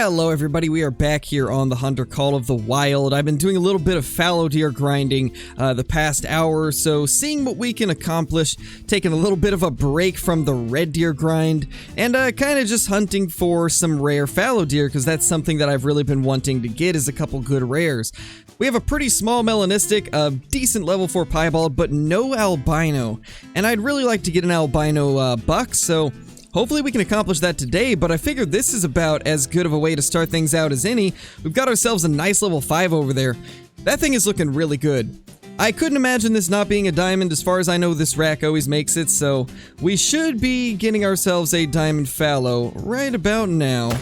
Hello everybody, we are back here on the Hunter Call of the Wild. I've been doing a little bit of fallow deer grinding the past hour or so, seeing what we can accomplish, taking a little bit of a break from the red deer grind, and kind of just hunting for some rare fallow deer, because that's something that I've really been wanting to get, is a couple good rares. We have a pretty small melanistic, a decent level 4 piebald, but no albino, and I'd really like to get an albino buck, so hopefully we can accomplish that today, but I figured this is about as good of a way to start things out as any. We've got ourselves a nice level 5 over there. That thing is looking really good. I couldn't imagine this not being a diamond. As far as I know, this rack always makes it, so we should be getting ourselves a diamond fallow right about now.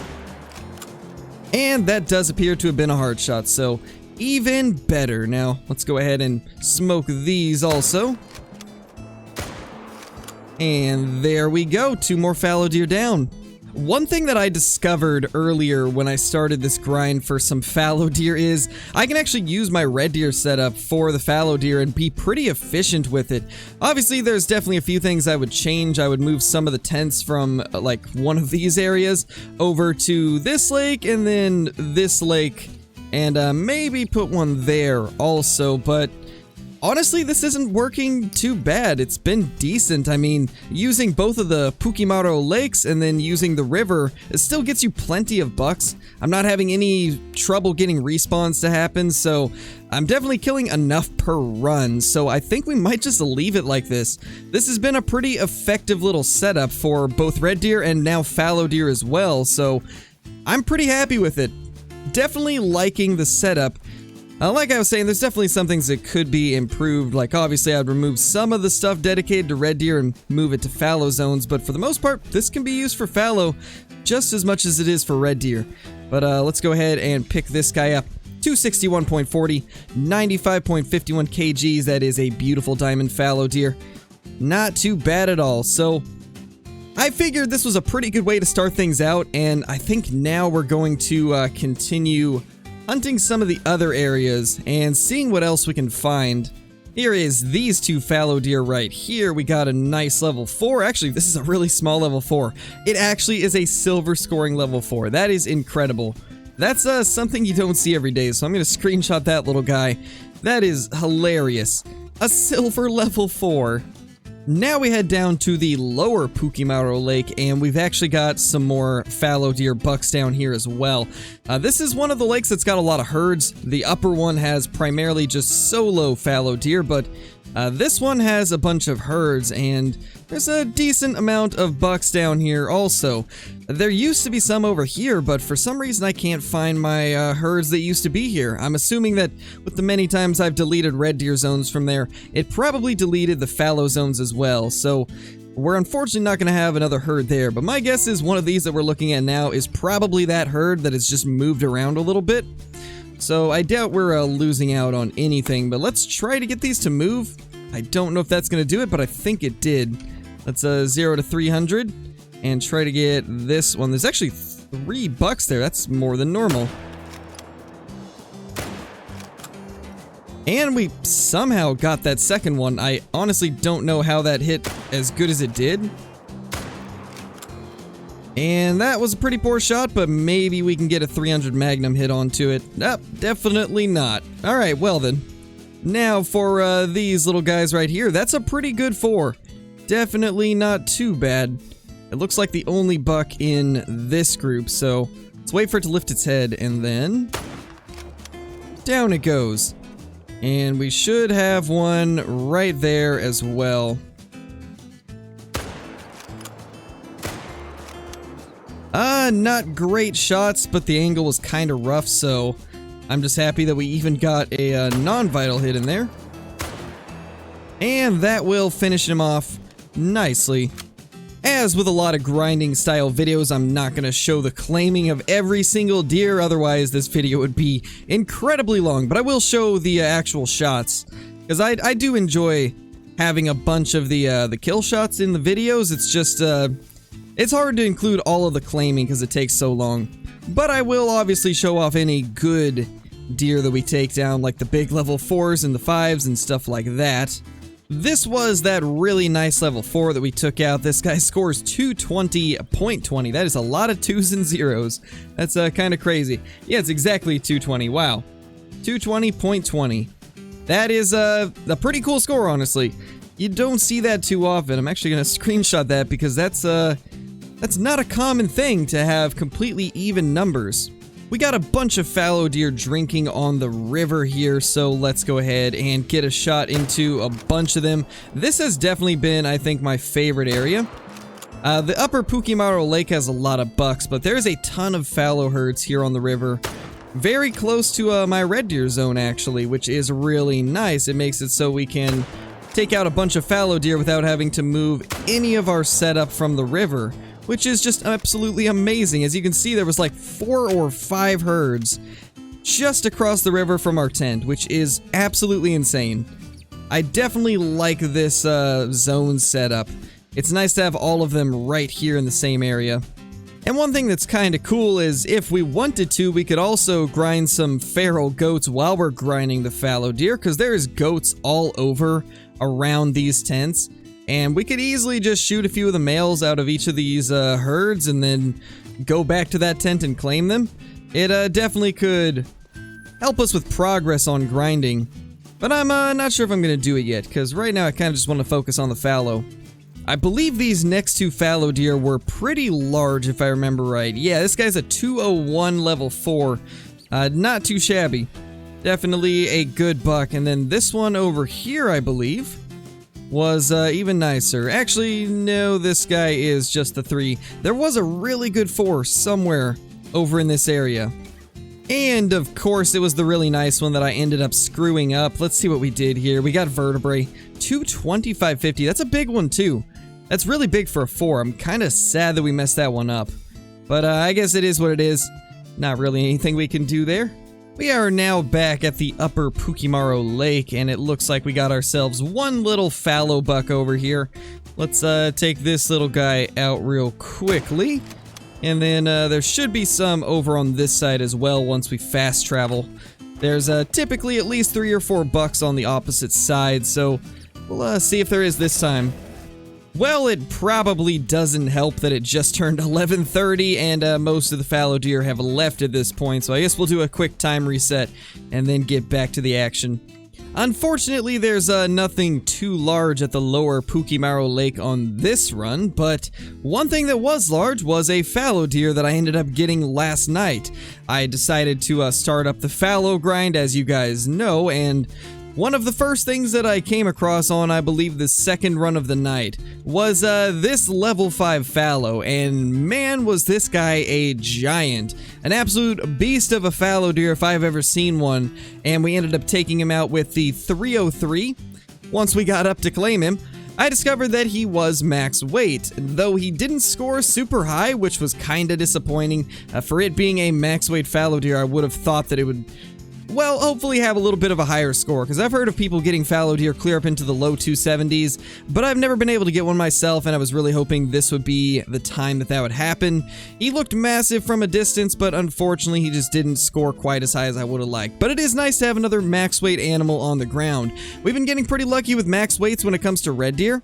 And that does appear to have been a hard shot, so even better. Now, let's go ahead and smoke these also. And there we go, 2 more fallow deer down. One thing that I discovered earlier when I started this grind for some fallow deer is I can actually use my red deer setup for the fallow deer and be pretty efficient with it. Obviously, there's definitely a few things I would change. I would move some of the tents from like one of these areas over to this lake and then this lake, and maybe put one there also, but honestly, this isn't working too bad. It's been decent. I mean, using both of the Pukimaro lakes and then using the river, it still gets you plenty of bucks. I'm not having any trouble getting respawns to happen, so I'm definitely killing enough per run, so I think we might just leave it like this. This has been a pretty effective little setup for both red deer and now fallow deer as well, so I'm pretty happy with it. Definitely liking the setup. Like I was saying, there's definitely some things that could be improved, like obviously I'd remove some of the stuff dedicated to red deer and move it to fallow zones, but for the most part, this can be used for fallow just as much as it is for red deer. But let's go ahead and pick this guy up. 261.40, 95.51 kgs, that is a beautiful diamond fallow deer. Not too bad at all, so I figured this was a pretty good way to start things out, and I think now we're going to continue hunting some of the other areas and seeing what else we can find. Here is these 2 fallow deer right here. We got a nice level 4. Actually, this is a really small level 4. It actually is a silver scoring level 4. That is incredible. That's something you don't see every day, so I'm going to screenshot that little guy. That is hilarious. A silver level 4. Now we head down to the lower Pukimaro Lake, and we've actually got some more fallow deer bucks down here as well. This is one of the lakes that's got a lot of herds. The upper one has primarily just solo fallow deer, but this one has a bunch of herds, and there's a decent amount of bucks down here also. There used to be some over here, but for some reason I can't find my herds that used to be here. I'm assuming that with the many times I've deleted red deer zones from there, it probably deleted the fallow zones as well, so we're unfortunately not going to have another herd there, but my guess is one of these that we're looking at now is probably that herd that has just moved around a little bit. So I doubt we're losing out on anything, but let's try to get these to move. I don't know if that's going to do it, but I think it did. Let's 0 to 300 and try to get this one. There's actually 3 bucks there. That's more than normal. And we somehow got that second one. I honestly don't know how that hit as good as it did. And that was a pretty poor shot, but maybe we can get a 300 Magnum hit onto it. Nope, definitely not. Alright, well then. Now for these little guys right here, that's a pretty good 4. Definitely not too bad. It looks like the only buck in this group, so let's wait for it to lift its head, and then down it goes. And we should have one right there as well. Not great shots, but the angle was kind of rough, so I'm just happy that we even got a non-vital hit in there. And that will finish him off nicely. As with a lot of grinding style videos, I'm not going to show the claiming of every single deer, otherwise this video would be incredibly long, but I will show the actual shots, because I do enjoy having a bunch of the kill shots in the videos. It's just, it's hard to include all of the claiming because it takes so long, but I will obviously show off any good deer that we take down, like the big level 4s and the 5s and stuff like that. This was that really nice level 4 that we took out. This guy scores 220.20. That is a lot of 2s and 0s. That's kind of crazy. Yeah, it's exactly 220. Wow. 220.20. That is a pretty cool score, honestly. You don't see that too often. I'm actually going to screenshot that because that's not a common thing to have completely even numbers. We got a bunch of fallow deer drinking on the river here, so let's go ahead and get a shot into a bunch of them. This has definitely been, I think, my favorite area. The upper Pukimaru Lake has a lot of bucks, but there's a ton of fallow herds here on the river. Very close to my red deer zone, actually, which is really nice. It makes it so we can take out a bunch of fallow deer without having to move any of our setup from the river, which is just absolutely amazing. As you can see, there was like 4 or 5 herds just across the river from our tent, which is absolutely insane. I definitely like this zone setup. It's nice to have all of them right here in the same area. And one thing that's kind of cool is if we wanted to, we could also grind some feral goats while we're grinding the fallow deer, because there's goats all over around these tents. And we could easily just shoot a few of the males out of each of these herds and then go back to that tent and claim them. It definitely could help us with progress on grinding. But I'm not sure if I'm going to do it yet, because right now I kind of just want to focus on the fallow. I believe these next 2 fallow deer were pretty large, if I remember right. Yeah, this guy's a 201 level 4. Not too shabby. Definitely a good buck. And then this one over here, I believe, was even nicer. Actually, no, this guy is just the 3. There was a really good 4 somewhere over in this area. And, of course, it was the really nice one that I ended up screwing up. Let's see what we did here. We got vertebrae. 225.50. That's a big one, too. That's really big for a 4. I'm kind of sad that we messed that one up. But I guess it is what it is. Not really anything we can do there. We are now back at the upper Pukimaru Lake, and it looks like we got ourselves one little fallow buck over here. Let's take this little guy out real quickly. And then there should be some over on this side as well once we fast travel. There's typically at least 3 or 4 bucks on the opposite side, so we'll see if there is this time. Well, it probably doesn't help that it just turned 11:30 and most of the fallow deer have left at this point, so I guess we'll do a quick time reset and then get back to the action. Unfortunately, there's nothing too large at the lower Pukimaru Lake on this run, but one thing that was large was a fallow deer that I ended up getting last night. I decided to start up the fallow grind, as you guys know, and one of the first things that I came across on, I believe, the second run of the night was this level 5 fallow, and man, was this guy a giant. An absolute beast of a fallow deer if I've ever seen one, and we ended up taking him out with the 303. Once we got up to claim him, I discovered that he was max weight, though he didn't score super high, which was kinda disappointing. For it being a max weight fallow deer, I would have thought that it would, well, hopefully have a little bit of a higher score, because I've heard of people getting fallow deer clear up into the low 270s, but I've never been able to get one myself, and I was really hoping this would be the time that that would happen. He looked massive from a distance, but unfortunately he just didn't score quite as high as I would have liked. But it is nice to have another max weight animal on the ground. We've been getting pretty lucky with max weights when it comes to red deer,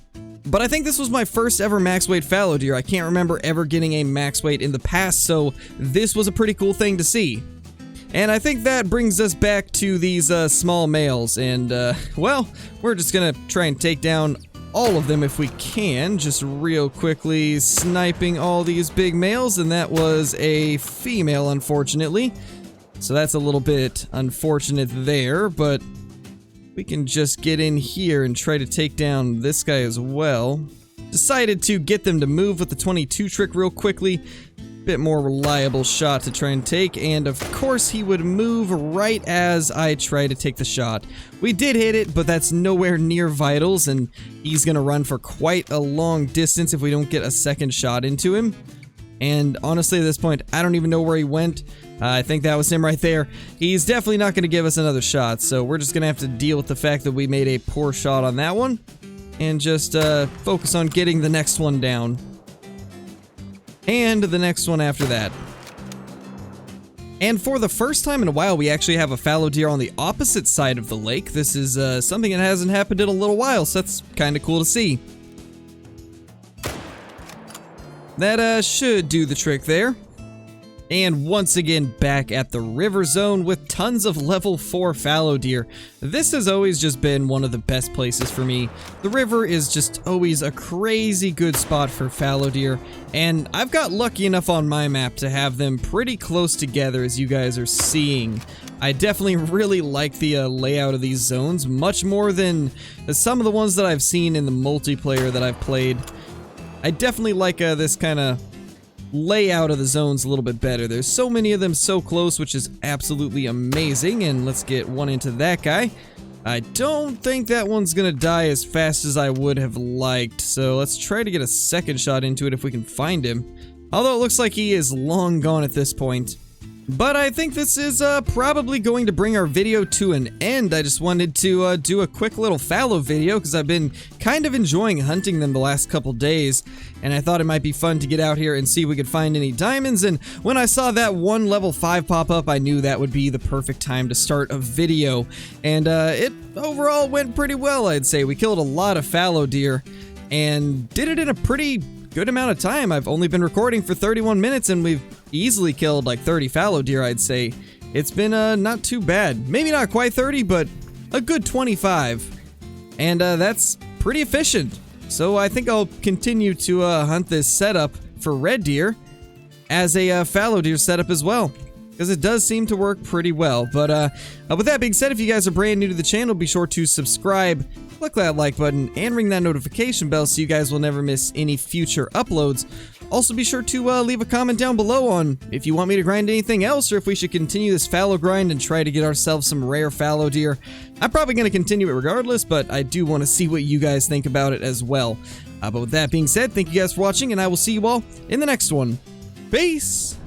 but I think this was my first ever max weight fallow deer. I can't remember ever getting a max weight in the past, so this was a pretty cool thing to see. And I think that brings us back to these small males, and well, we're just gonna try and take down all of them if we can, just real quickly sniping all these big males, and that was a female, unfortunately. So that's a little bit unfortunate there, but we can just get in here and try to take down this guy as well. Decided to get them to move with the 22 trick real quickly. Bit more reliable shot to try and take, and of course he would move right as I try to take the shot. We did hit it, but that's nowhere near vitals, and he's gonna run for quite a long distance if we don't get a second shot into him. And honestly, at this point, I don't even know where he went. I think that was him right there. He's definitely not gonna give us another shot, so we're just gonna have to deal with the fact that we made a poor shot on that one, and just focus on getting the next one down. And the next one after that. And for the first time in a while, we actually have a fallow deer on the opposite side of the lake. This is something that hasn't happened in a little while, so that's kind of cool to see. That should do the trick there. And once again, back at the river zone with tons of level 4 fallow deer. This has always just been one of the best places for me. The river is just always a crazy good spot for fallow deer, and I've got lucky enough on my map to have them pretty close together, as you guys are seeing. I definitely really like the layout of these zones, much more than some of the ones that I've seen in the multiplayer that I've played. I definitely like this kind of layout of the zones a little bit better. There's so many of them so close, which is absolutely amazing. And let's get one into that guy. I don't think that one's gonna die as fast as I would have liked, so let's try to get a second shot into it if we can find him. Although it looks like he is long gone at this point. But I think this is probably going to bring our video to an end. I just wanted to do a quick little fallow video because I've been kind of enjoying hunting them the last couple days, and I thought it might be fun to get out here and see if we could find any diamonds. And when I saw that one level 5 pop up, I knew that would be the perfect time to start a video. And it overall went pretty well, I'd say. We killed a lot of fallow deer and did it in a pretty good amount of time. I've only been recording for 31 minutes and we've easily killed like 30 fallow deer, I'd say. It's been not too bad. Maybe not quite 30, but a good 25. And that's pretty efficient. So I think I'll continue to hunt this setup for red deer as a fallow deer setup as well, because it does seem to work pretty well. But with that being said, if you guys are brand new to the channel, be sure to subscribe, click that like button, and ring that notification bell so you guys will never miss any future uploads. Also, be sure to leave a comment down below on if you want me to grind anything else, or if we should continue this fallow grind and try to get ourselves some rare fallow deer. I'm probably going to continue it regardless, but I do want to see what you guys think about it as well. But with that being said, thank you guys for watching, and I will see you all in the next one. Peace!